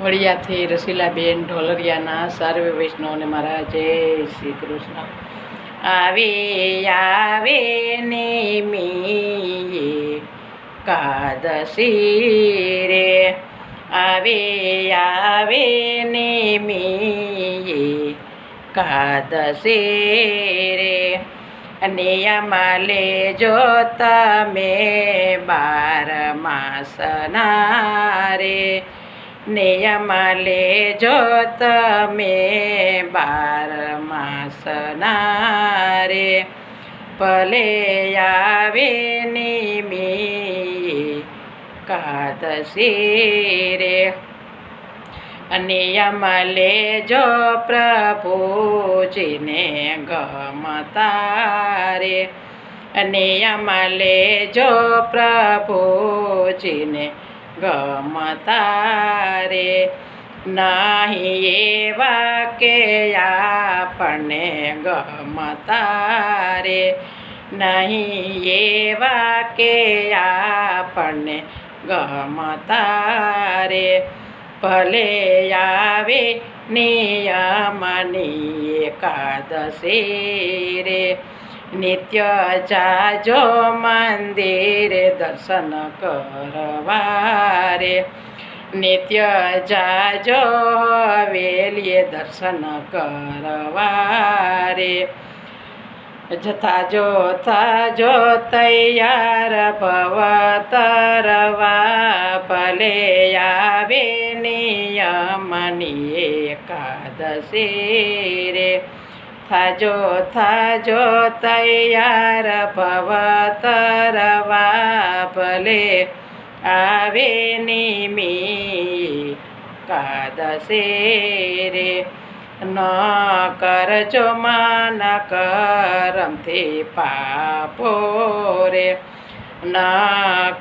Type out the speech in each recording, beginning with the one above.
વડિયાથી રસીલાબેન ઢોલરિયાના સર્વે વૈષ્ણવને મારા જય શ્રી કૃષ્ણ. આવે આવે નેમી કાદશી રે, આવે આવે નેમી કાદશી રે, નિયમા લેજો તમે 12 માસના રે, નિયમા લેજો તમે 12 માસના રે, ભલે આવે નિમી કાદશી રે, નિયમ લેજો પ્રભુજીને ગમતા રે, નિયમ લેજો પ્રભુજીને ગમતા રે, નહીં એવા કે આપણને ગમતા રે, નહીં એવા કે આપણને ગમતા રે, ભલે આવે નિયમની એકાદશી રે, નિત્ય જાજો મંદિરે દર્શન કરવા રે, નિત્ય જાજો હવેલીએ દર્શન કરવા રે, થાજો થાજો તૈયાર ભવ તરવા, ભલે આવે નિયમની એકાદશી રે, થાજો થાજો તૈયાર ભવ તરવા, ભલે આવે નિમી એકાદશી રે, ન કરજો મન કરમથી પાપો રે, ન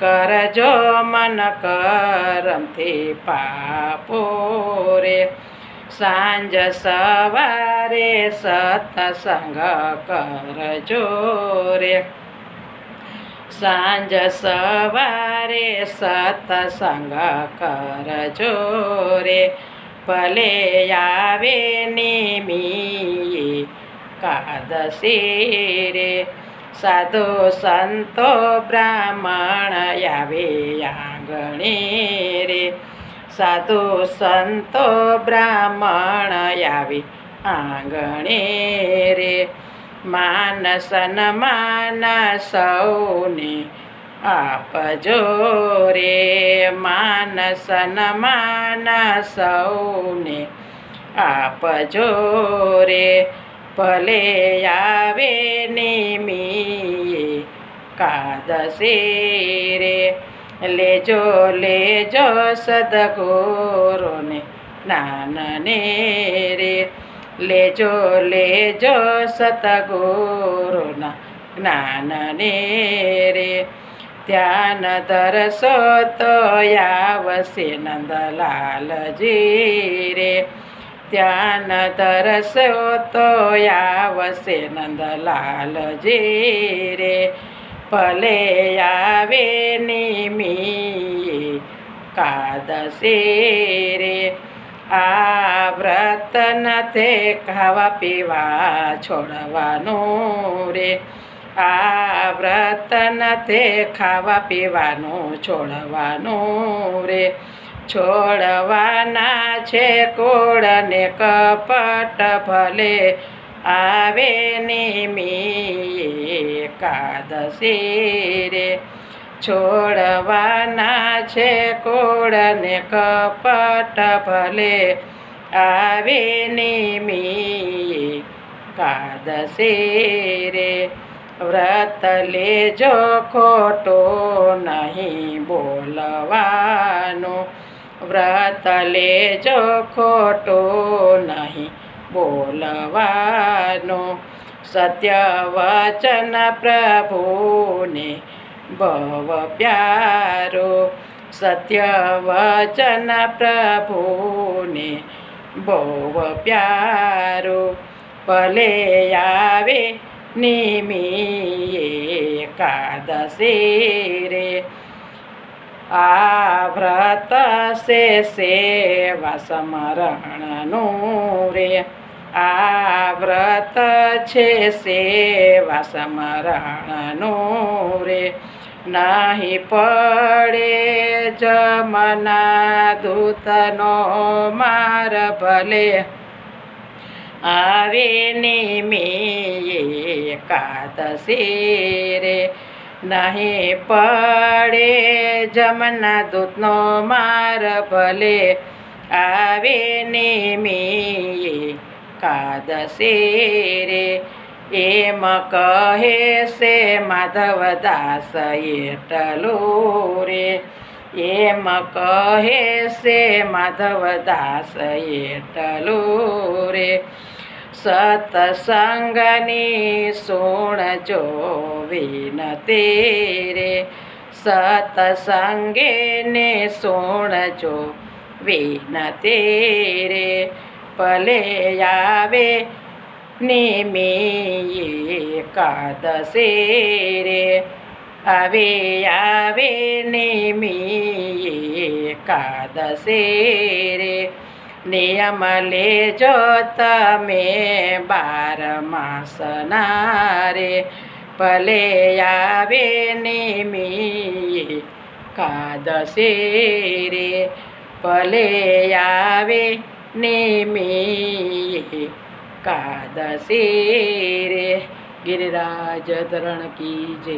કરજો મન કરમથી પાપો રે, સાંજ સવારે સત્સંગ કરજો રે, સાંજ સવારે સત્સંગ કરજો રે, ભલે આવે નિમી એકાદશી રે, સાધુ સંતો બ્રાહ્મણ આવે આંગણે રે, સાધુ સંતો બ્રાહ્મણ આવે આંગણે રે, માન સન્માન સૌને આપજો રે, માન સન્માન સૌને આપજો રે, ભલે આવે નિમી એકાદશી રે, લેજો લેજો સદગુરુને જ્ઞાનને રે, લેજો લેજો સતગુરુના જ્ઞાનને રે, ધ્યાન ધરશો તો આવશે નંદલાલજી રે, ધ્યાન ધરશો તો આવશે નંદલાલજી રે, ભલે આવે નિમી એકાદશી રે, આ વ્રત નથી ખાવા પીવા છોડવાનું રે, આ વ્રત નથી ખાવા પીવાનું છોડવાનું રે, છોડવાના છે કૂળ ને કપટ, ભલે આવે નિમી એકાદશી રે, છોડવાના છે કૂળ ને કપટ, ભલે આવે નિમી એકાદશી રે, વ્રત લેજો ખોટું નહીં બોલવાનું, વ્રત લેજો ખોટું નહીં બોલવાનું, સત્ય વચન પ્રભુને બહુ પ્યારો, સત્ય વચન પ્રભુને બહુ પ્યારો, ભલે આવે નિમી એકાદશી રે, આ વ્રત છે સેવા સમરણનું રે, આ વ્રત છે સેવા સમરણનું રે. નહીં પડે જમના દૂતનો માર ભલે, આવે નિમિયે એકાદશી રે. નહીં પડે જમના દૂતનો માર ભલે, આવે નિમિયે એકાદશી રે. એમ કહે છે માધવદાસ એટલું રે, એમ કહે છે માધવદાસ એટલું રે. સત્સંગની સુણજો વિનતી રે, સત્સંગે ને સુણજો વિનતી રે. ભલે આવે નિમિયે એકાદશી રે, આવે નિમિયે એકાદશી રે. નિયમ લેજો તમે 12 માસના રે, ભલે આવે નિમિયે એકાદશી રે, ભલે આવે નિમિયે એકાદશી રે. ગિરિરાજ ધરણ કી જય.